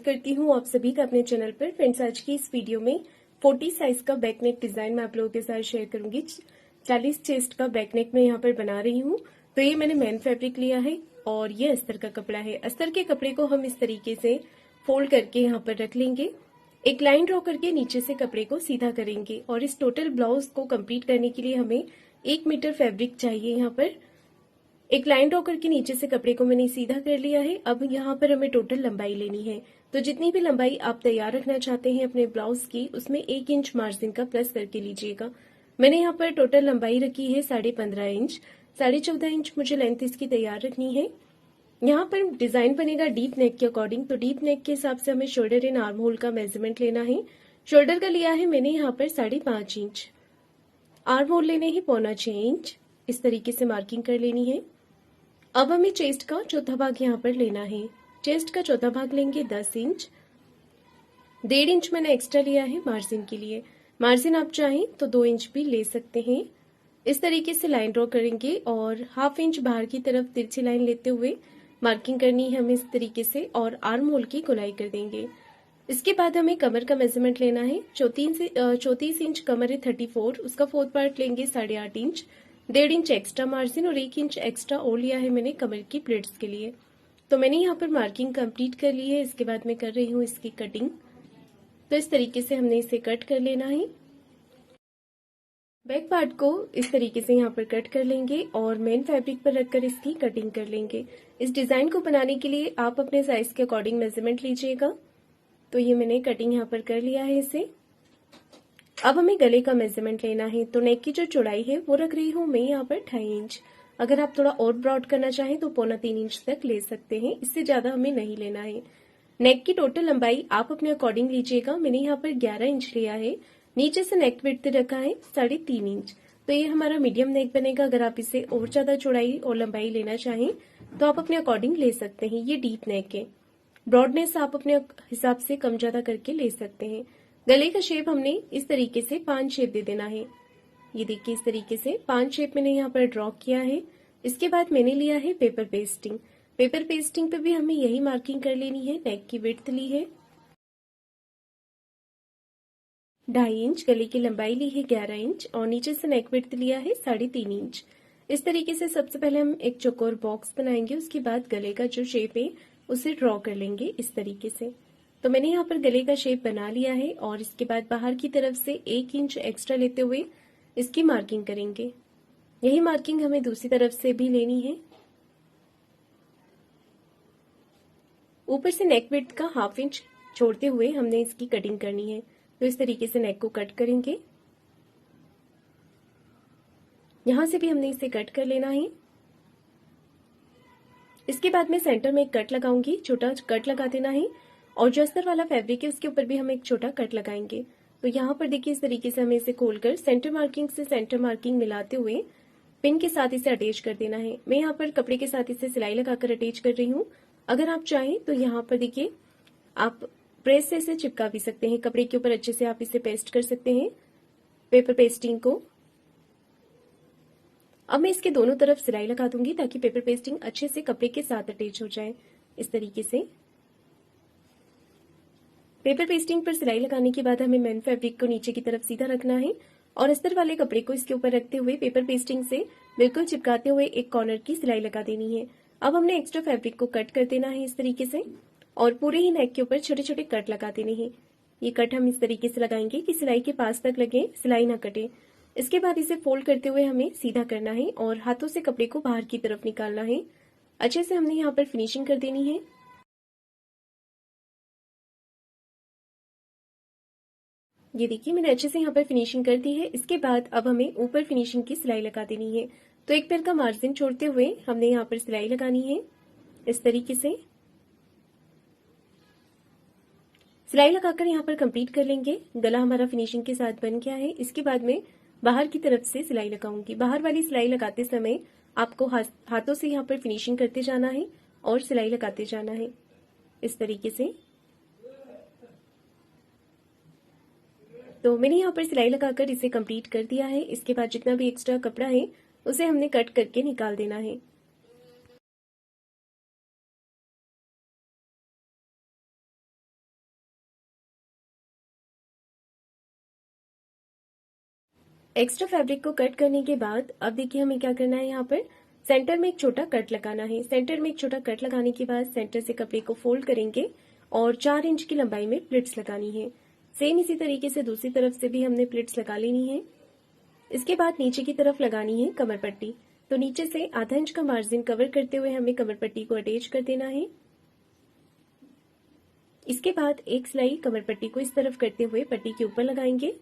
करती हूँ आप सभी का अपने चैनल पर। फ्रेंड्स, आज की इस वीडियो में 40 साइज का बैक नेक डिजाइन मैं आप लोगों के साथ शेयर करूंगी। 40 चेस्ट का बैक नेक मैं यहाँ पर बना रही हूँ। तो ये मैंने मैन फैब्रिक लिया है और ये अस्तर का कपड़ा है। अस्तर के कपड़े को हम इस तरीके से फोल्ड करके यहाँ पर रख लेंगे। एक लाइन ड्रॉ करके नीचे से कपड़े को सीधा करेंगे और इस टोटल ब्लाउज को कंप्लीट करने के लिए हमें 1 मीटर फैब्रिक चाहिए। यहाँ पर एक लाइन ड्रॉ करके नीचे से कपड़े को मैंने सीधा कर लिया है। अब यहाँ पर हमें टोटल लंबाई लेनी है, तो जितनी भी लंबाई आप तैयार रखना चाहते हैं अपने ब्लाउज की, उसमें 1 इंच मार्जिन का प्लस करके लीजिएगा। मैंने यहाँ पर टोटल लंबाई रखी है 15.5 इंच। 14.5 इंच मुझे लेंथ इसकी तैयार रखनी है। यहाँ पर डिजाइन बनेगा डीप नेक के अकॉर्डिंग, तो डीप नेक के हिसाब से हमें शोल्डर इन आर्म होल का मेजरमेंट लेना है। शोल्डर का लिया है मैंने यहाँ पर 5.5 इंच, आर्म होल लेने ही 6.25 इंच। इस तरीके से मार्किंग कर लेनी है। अब हमें चेस्ट का चौथा भाग यहाँ पर लेना है। चेस्ट का चौथा भाग लेंगे 10 इंच। 1.5 इंच मैंने एक्स्ट्रा लिया है मार्जिन के लिए। मार्जिन आप चाहें तो 2 इंच भी ले सकते हैं। इस तरीके से लाइन ड्रॉ करेंगे और 1/2 इंच बाहर की तरफ तिरछी लाइन लेते हुए मार्किंग करनी है हमें इस तरीके से, और आर्म होल की गोलाई कर देंगे। इसके बाद हमें कमर का मेजरमेंट लेना है। 34 इंच कमर है 34, उसका 4th पार्ट लेंगे 8.5 इंच। 1.5 इंच एक्स्ट्रा मार्जिन और 1 इंच एक्स्ट्रा और लिया है मैंने कमर की प्लेट्स के लिए। तो मैंने यहाँ पर मार्किंग कंप्लीट कर ली है। इसके बाद मैं कर रही हूँ इसकी कटिंग। तो इस तरीके से हमने इसे कट कर लेना है। बैक पार्ट को इस तरीके से यहाँ पर कट कर लेंगे और मेन फैब्रिक पर रखकर इसकी कटिंग कर लेंगे। इस डिजाइन को बनाने के लिए आप अपने साइज के अकॉर्डिंग मेजरमेंट लीजिएगा। तो ये मैंने कटिंग यहाँ पर कर लिया है इसे। अब हमें गले का मेजरमेंट लेना है। तो नेक की जो चौड़ाई है वो रख रही हूँ मैं यहाँ पर 2.5 इंच। अगर आप थोड़ा और ब्रॉड करना चाहें तो 2.25 इंच तक ले सकते हैं, इससे ज्यादा हमें नहीं लेना है। नेक की टोटल लंबाई आप अपने अकॉर्डिंग लीजिएगा। मैंने यहाँ पर 11 इंच लिया है। नीचे से नेक विड्थ रखा है 3.5 इंच। तो ये हमारा मीडियम नेक बनेगा। अगर आप इसे और ज्यादा चौड़ाई और लंबाई लेना चाहें तो आप अपने अकॉर्डिंग ले सकते हैं। ये डीप नेक है। ब्रॉडनेस आप अपने हिसाब से कम ज्यादा करके ले सकते हैं। गले का शेप हमने इस तरीके से 5 शेप दे देना है। ये देखिए इस तरीके से 5 शेप मैंने यहाँ पर ड्रॉ किया है। इसके बाद मैंने लिया है पेपर पेस्टिंग। पेपर पेस्टिंग पे भी हमें यही मार्किंग कर लेनी है। नेक की विड्थ ली है 2.5 इंच, गले की लंबाई ली है 11 इंच और नीचे से नेक विड्थ लिया है 3.5 इंच। इस तरीके से सबसे पहले हम एक चौकोर बॉक्स बनाएंगे। उसके बाद गले का जो शेप है उसे ड्रॉ कर लेंगे इस तरीके से। तो मैंने यहाँ पर गले का शेप बना लिया है और इसके बाद बाहर की तरफ से 1 इंच एक्स्ट्रा लेते हुए इसकी मार्किंग करेंगे। यही मार्किंग हमें दूसरी तरफ से भी लेनी है। ऊपर से नेक विड्थ का 1/2 इंच छोड़ते हुए हमने इसकी कटिंग करनी है। तो इस तरीके से नेक को कट करेंगे। यहां से भी हमने इसे कट कर लेना है। इसके बाद मैं सेंटर में एक कट लगाऊंगी, छोटा कट लगा देना है। और जो अस्तर वाला फैब्रिक है उसके ऊपर भी हम एक छोटा कट लगाएंगे। तो यहाँ पर देखिए इस तरीके से हमें इसे खोलकर सेंटर मार्किंग से सेंटर मार्किंग मिलाते हुए पिन के साथ इसे अटैच कर देना है। मैं यहाँ पर कपड़े के साथ इसे सिलाई लगाकर अटैच कर रही हूँ। अगर आप चाहें तो यहाँ पर देखिए आप प्रेस से इसे चिपका भी सकते हैं। कपड़े के ऊपर अच्छे से आप इसे पेस्ट कर सकते हैं पेपर पेस्टिंग को। अब मैं इसके दोनों तरफ सिलाई लगा दूंगी ताकि पेपर पेस्टिंग अच्छे से कपड़े के साथ अटैच हो जाए। इस तरीके से पेपर पेस्टिंग पर सिलाई लगाने के बाद हमें मेन फैब्रिक को नीचे की तरफ सीधा रखना है और अस्तर वाले कपड़े को इसके ऊपर रखते हुए पेपर पेस्टिंग से बिल्कुल चिपकाते हुए एक कॉर्नर की सिलाई लगा देनी है। अब हमने एक्स्ट्रा फैब्रिक को कट कर देना है इस तरीके से और पूरे ही नेक के ऊपर छोटे छोटे कट लगा देने हैं। ये कट हम इस तरीके से लगाएंगे कि सिलाई के पास तक लगे, सिलाई ना कटे। इसके बाद इसे फोल्ड करते हुए हमें सीधा करना है और हाथों से कपड़े को बाहर की तरफ निकालना है। अच्छे से हमने यहाँ पर फिनिशिंग कर देनी है। ये देखिए मैंने अच्छे से यहाँ पर फिनिशिंग कर दी है। इसके बाद अब हमें ऊपर फिनिशिंग की सिलाई लगा देनी है। तो एक पैर का मार्जिन छोड़ते हुए हमने यहाँ पर सिलाई लगानी है इस तरीके से। सिलाई लगाकर यहाँ पर कंप्लीट कर लेंगे। गला हमारा फिनिशिंग के साथ बन गया है। इसके बाद में बाहर की तरफ से सिलाई लगाऊंगी। बाहर वाली सिलाई लगाते समय आपको हाथों से यहाँ पर फिनिशिंग करते जाना है और सिलाई लगाते जाना है इस तरीके से। तो मैंने यहाँ पर सिलाई लगाकर इसे कंप्लीट कर दिया है। इसके बाद जितना भी एक्स्ट्रा कपड़ा है उसे हमने कट करके निकाल देना है। एक्स्ट्रा फैब्रिक को कट करने के बाद अब देखिए हमें क्या करना है, यहाँ पर सेंटर में एक छोटा कट लगाना है। सेंटर में एक छोटा कट लगाने के बाद सेंटर से कपड़े को फोल्ड करेंगे और 4 इंच की लंबाई में प्लिट्स लगानी है। सेम इसी तरीके से दूसरी तरफ से भी हमने प्लिट्स लगा लेनी है। इसके बाद नीचे की तरफ लगानी है कमर पट्टी। तो नीचे से आधा इंच का मार्जिन कवर करते हुए हमें कमर पट्टी को अटैच कर देना है। इसके बाद एक सिलाई कमर पट्टी को इस तरफ करते हुए पट्टी के ऊपर लगाएंगे।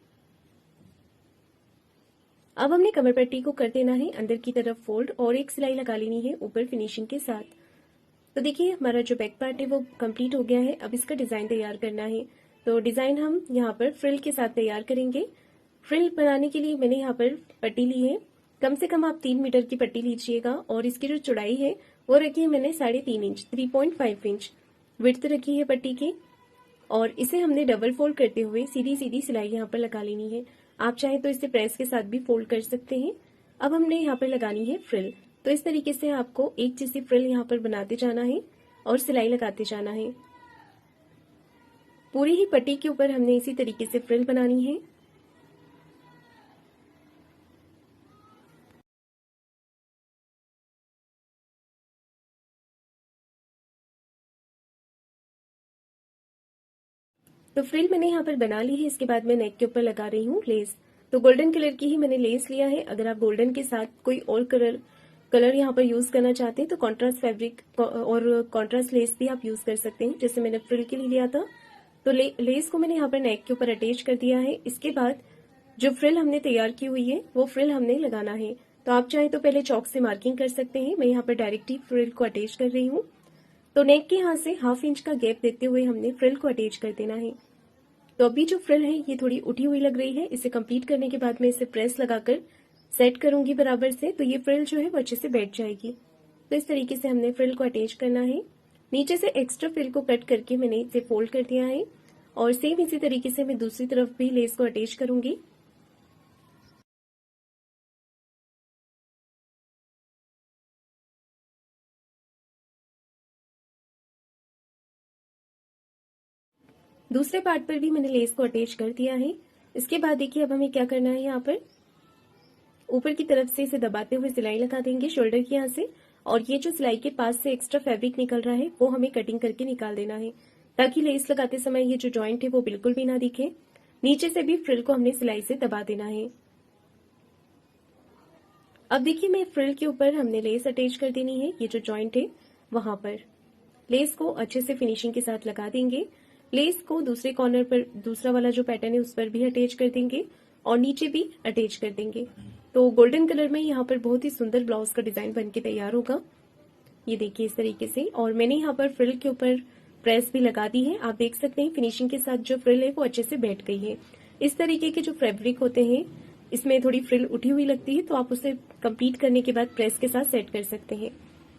अब हमने कमर पट्टी को कर देना है अंदर की तरफ फोल्ड और एक सिलाई लगा लेनी है ऊपर फिनिशिंग के साथ। तो देखिए हमारा जो बैक पार्ट है वो कंप्लीट हो गया है। अब इसका डिजाइन तैयार करना है। तो डिजाइन हम यहाँ पर फ्रिल के साथ तैयार करेंगे। फ्रिल बनाने के लिए मैंने यहाँ पर पट्टी ली है। कम से कम आप 3 मीटर की पट्टी लीजिएगा और इसकी जो चौड़ाई है वो रखी है मैंने 3.5 इंच, 3.5 इंच विड्थ रखी है पट्टी की। और इसे हमने डबल फोल्ड करते हुए सीधी सीधी सिलाई यहाँ पर लगा लेनी है। आप चाहें तो इसे प्रेस के साथ भी फोल्ड कर सकते हैं। अब हमने यहाँ पर लगानी है फ्रिल। तो इस तरीके से आपको एक जैसी फ्रिल यहाँ पर बनाते जाना है और सिलाई लगाते जाना है। पूरी ही पट्टी के ऊपर हमने इसी तरीके से फ्रिल बनानी है। तो फ्रिल मैंने यहाँ पर बना ली है। इसके बाद मैं नेक के ऊपर लगा रही हूँ लेस। तो गोल्डन कलर की ही मैंने लेस लिया है। अगर आप गोल्डन के साथ कोई और कलर यहाँ पर यूज करना चाहते हैं तो कॉन्ट्रास्ट फैब्रिक और कॉन्ट्रास्ट लेस भी आप यूज कर सकते हैं, जैसे मैंने फ्रिल के लिए लिया था। तो लेस को मैंने यहाँ पर नेक के ऊपर अटैच कर दिया है। इसके बाद जो फ्रिल हमने तैयार की हुई है वो फ्रिल हमने लगाना है। तो आप चाहें तो पहले चौक से मार्किंग कर सकते हैं। मैं यहाँ पर डायरेक्ट ही फ्रिल को अटैच कर रही हूँ। तो नेक के यहाँ से 1/2 इंच का गैप देते हुए हमने फ्रिल को अटैच कर देना है। तो अभी जो फ्रिल है ये थोड़ी उठी हुई लग रही है। इसे कंप्लीट करने के बाद मैं इसे प्रेस लगाकर सेट करूंगी बराबर से, तो ये फ्रिल जो है वो अच्छे से बैठ जाएगी। तो इस तरीके से हमने फ्रिल को अटैच करना है। नीचे से एक्स्ट्रा फ्रिल को कट करके मैंने इसे फोल्ड कर दिया है और सेम इसी तरीके से मैं दूसरी तरफ भी लेस को अटैच करूंगी। दूसरे पार्ट पर भी मैंने लेस को अटैच कर दिया है। इसके बाद देखिए अब हमें क्या करना है, यहाँ पर ऊपर की तरफ से इसे दबाते हुए सिलाई लगा देंगे शोल्डर के यहाँ से। और ये जो सिलाई के पास से एक्स्ट्रा फैब्रिक निकल रहा है वो हमें कटिंग करके निकाल देना है, ताकि लेस लगाते समय ये जो जॉइंट है वो बिल्कुल भी ना दिखे। नीचे से भी फ्रिल को हमने सिलाई से दबा देना है। अब देखिए मैं फ्रिल के ऊपर हमने लेस अटैच कर देनी है। ये जो जॉइंट है वहां पर लेस को अच्छे से फिनिशिंग के साथ लगा देंगे। लेस को दूसरे कॉर्नर पर दूसरा वाला जो पैटर्न है उस पर भी अटैच कर देंगे और नीचे भी अटैच कर देंगे। तो गोल्डन कलर में यहाँ पर बहुत ही सुंदर ब्लाउज का डिजाइन बनके तैयार होगा। ये देखिए इस तरीके से। और मैंने यहाँ पर फ्रिल के ऊपर प्रेस भी लगा दी है। आप देख सकते हैं फिनिशिंग के साथ जो फ्रिल है वो अच्छे से बैठ गई है। इस तरीके के जो फैब्रिक होते हैं इसमें थोड़ी फ्रिल उठी हुई लगती है, तो आप उसे कंप्लीट करने के बाद प्रेस के साथ सेट कर सकते हैं।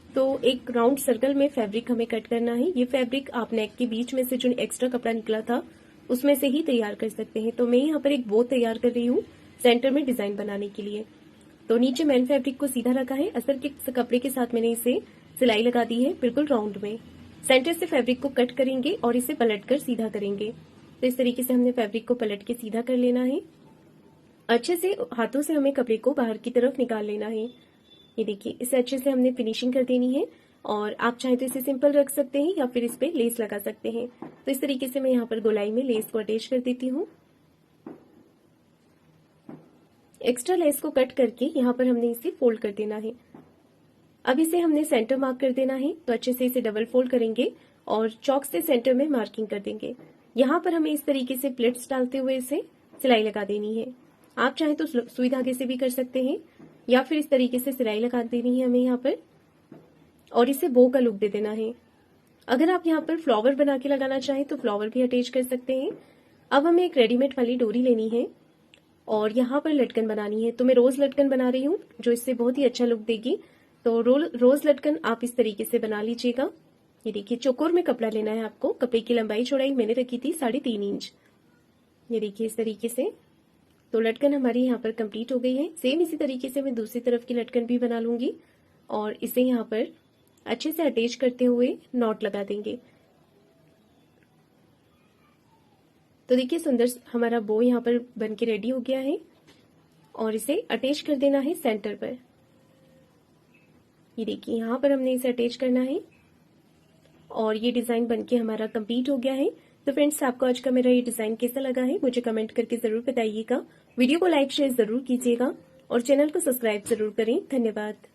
तो एक राउंड सर्कल में फैब्रिक हमें कट करना है। ये फैब्रिक आप नेक के बीच में से जो एक्स्ट्रा कपड़ा निकला था उसमें से ही तैयार कर सकते हैं। तो मैं यहाँ पर एक बो तैयार कर रही हूँ सेंटर में डिजाइन बनाने के लिए। तो नीचे मैन फैब्रिक को सीधा रखा है। असर के कपड़े के साथ मैंने इसे सिलाई लगा दी है बिल्कुल राउंड में। सेंटर से फैब्रिक को कट करेंगे और इसे पलट कर सीधा करेंगे। तो इस तरीके से हमने फैब्रिक को पलट के सीधा कर लेना है। अच्छे से हाथों से हमें कपड़े को बाहर की तरफ निकाल लेना है। ये देखिए इसे अच्छे से हमने फिनिशिंग कर देनी है। और आप चाहें तो इसे सिंपल रख सकते हैं या फिर इस पे लेस लगा सकते हैं। तो इस तरीके से मैं यहाँ पर गोलाई में लेस को अटैच कर देती हूँ। एक्स्ट्रा लेस को कट करके यहाँ पर हमने इसे फोल्ड कर देना है। अब इसे हमने सेंटर मार्क कर देना है। तो अच्छे से इसे डबल फोल्ड करेंगे और चौक से सेंटर में मार्किंग कर देंगे। यहाँ पर हमें इस तरीके से प्लेट्स डालते हुए इसे सिलाई लगा देनी है। आप चाहें तो सुई धागे से भी कर सकते हैं या फिर इस तरीके से सिलाई लगा देनी है हमें यहाँ पर और इसे बो का लुक दे देना है। अगर आप यहाँ पर फ्लावर बना के लगाना चाहें तो फ्लावर भी अटैच कर सकते हैं। अब हमें एक रेडीमेड वाली डोरी लेनी है और यहाँ पर लटकन बनानी है। तो मैं रोज लटकन बना रही हूँ जो इससे बहुत ही अच्छा लुक देगी। तो रोज लटकन आप इस तरीके से बना लीजिएगा। ये देखिए चौकोर में कपड़ा लेना है आपको। कपड़े की लंबाई चौड़ाई मैंने रखी थी 3.5 इंच। ये देखिए इस तरीके से। तो लटकन हमारी यहाँ पर कंप्लीट हो गई है। सेम इसी तरीके से मैं दूसरी तरफ की लटकन भी बना लूंगी और इसे यहाँ पर अच्छे से अटैच करते हुए नॉट लगा देंगे। तो देखिए सुंदर हमारा बो यहाँ पर बनके रेडी हो गया है। और इसे अटैच कर देना है सेंटर पर। ये देखिए यहाँ पर हमने इसे अटैच करना है और ये डिजाइन बनके हमारा कंप्लीट हो गया है। तो फ्रेंड्स, आपको आज का मेरा ये डिजाइन कैसा लगा है मुझे कमेंट करके जरूर बताइएगा। वीडियो को लाइक शेयर जरूर कीजिएगा और चैनल को सब्सक्राइब जरूर करें। धन्यवाद।